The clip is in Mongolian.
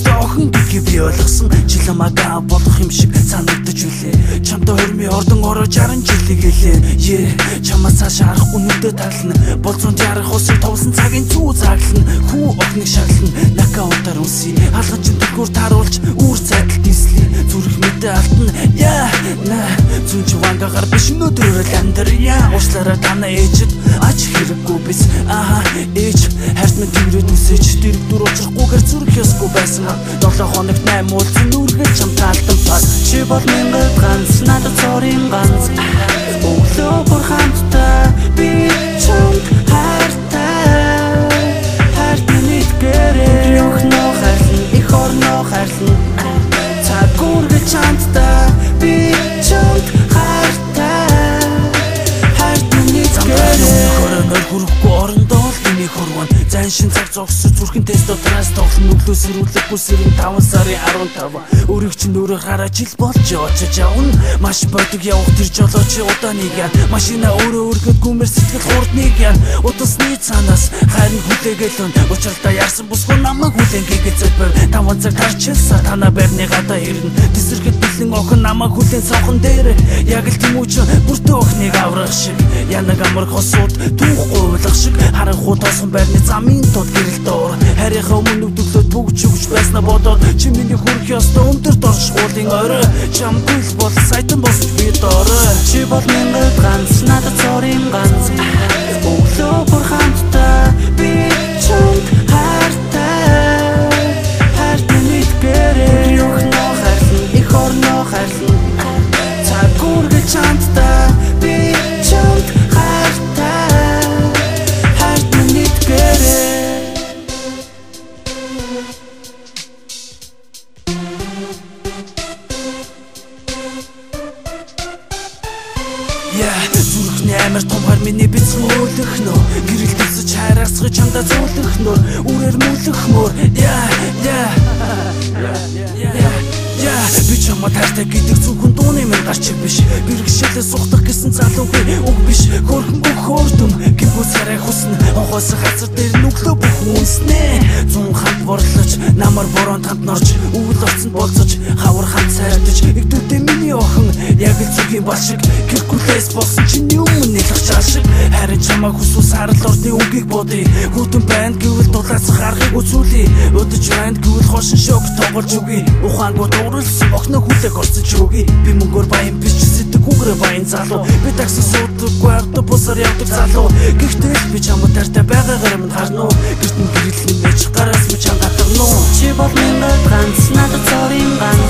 Өөртөө охин гэдгийг би ойлгосон. Жиламага болох юм шиг санагдаж үлээ. Чамтай хормын ордон ороо 60 жилиг гэлээ. Чамаас цааш харахгүй нүдэ тарлна. Болцоонд ярах усыг товсон цагийн зүү заглана. Хүү охиныг шаглана. Нокаутаар үсий. Алгаж дэлгүүр тааруулж үүр цайдалд дислээ. Зүрх мэдээ алтна. Зүнч вангагаар биш өнөөдрөөр л амьдрья. Уучлаарай танаа ээжэд ач хэрэггүй бис. Ээж хайрт минь тэрээд үсэж дэрэг дүр учрахгүйгээр зүрх ёсгүй байсан. 7 хоногт 8 уулзсан нүргэл чамтай алтан пас. Чи бол минь ганц надад цорын ганц. Өглөө бүр хамтдаа би чамд хайртай. Хайрт минь гэрээ өхнөө хайрлан их орноо хайрлан. Цаг үргэл чамдаа би чамд хайртай. Хайрт минь гэрээ хөрөнөр хүрэхгүй орондоо л миний хөрвөн. Зан шин цаг зогсож зүрхэн тест дотроос тоглон өглөөс ирүүлэхгүй сэрэн 5 сарын 15. Өөрийг чинь өөрөө хараа жил болж очиж явна. Маш бодог явах тэр жолооч удааныг яа. Машина өөрөө өргөд гүмэр сэтгэл хурдныг яа. Удасны цаанаас хайрыг хүлээгээл өн. Учирдаа ярсан бусгүй намайг хүлээн гээгээл зэлбэр. 5 цаг тарчилсаа танаа байрны гадаа ирнэ. Тэсэрхэд бэлэн охин намайг хүлээн савхан дээр. Яг л тэмүүч бүртөө охиныг аврах шиг. Янаг амрах хосууд түүхгүй уулах шиг. Харанхуу тоосон байрны замын тод гэрэл доор. Харийнхаа өмнө өвдөглөөд бүгд чүгж байснаа бодоод чи миний хүрх ёстой өндөр дорж уулын орой. Чамгүй л бол сайтан босч би доорой. Чи бол минь ганц надад цорын ганц. Өглөө бүр хамтдаа би чамд хайртай. Хайрт минь гэрээ өхнөө хайрлан их орноо хайрлан. Цаг үргэл чамдаа би чамд хайртай. Хайрт минь гэрээ. Зүрхний амар том хар миний бицэн өөлөх нөө. Гэрэл төсөж хайрасгаж чамдаа зөөлөх нөө. Үрээр мөлөх мөр. Би чамд хайртай гэдэг зөвхөн дууны минь гарч биш. Бэрхшээлээ сухтах гэсэн залуу би үг биш. Хөрхөн бүх хөөрдөм гимгүүс хараа хүснэ. Онгоос хацар дээр нүглөө бүх үнснэ. Зун хамт борлож намар бороонд хамт норж өвөл орцонд болцож хавар хамт сайрдаж игдүүдээ миний охин яг л зүгийн бал шиг Геркулес болсон чиний өмнө нэлэх жаал шиг. Харин чамайг хүсвэл сарал орны үгийг бодъё. Хүүтэн байна гэвэл дулаацах аргыг үзүүлье. Өдөж байна гэвэл хошин шок тоглож өгье. Ухаангууд ууралсан охиноо хүлээг орцож өгье. Би мөнгөөр баян биш сэтгэгүйгээр баян залуу. Би такси суудаггүй автобусаар явдаг залуу. Гэхдээ л би чамд тартай байгаагаар минь харна уу. Гэртэн гэрэлэн мэж гараас би чамд хатарна уу. Чи бол минь ганц надад цорын ганц.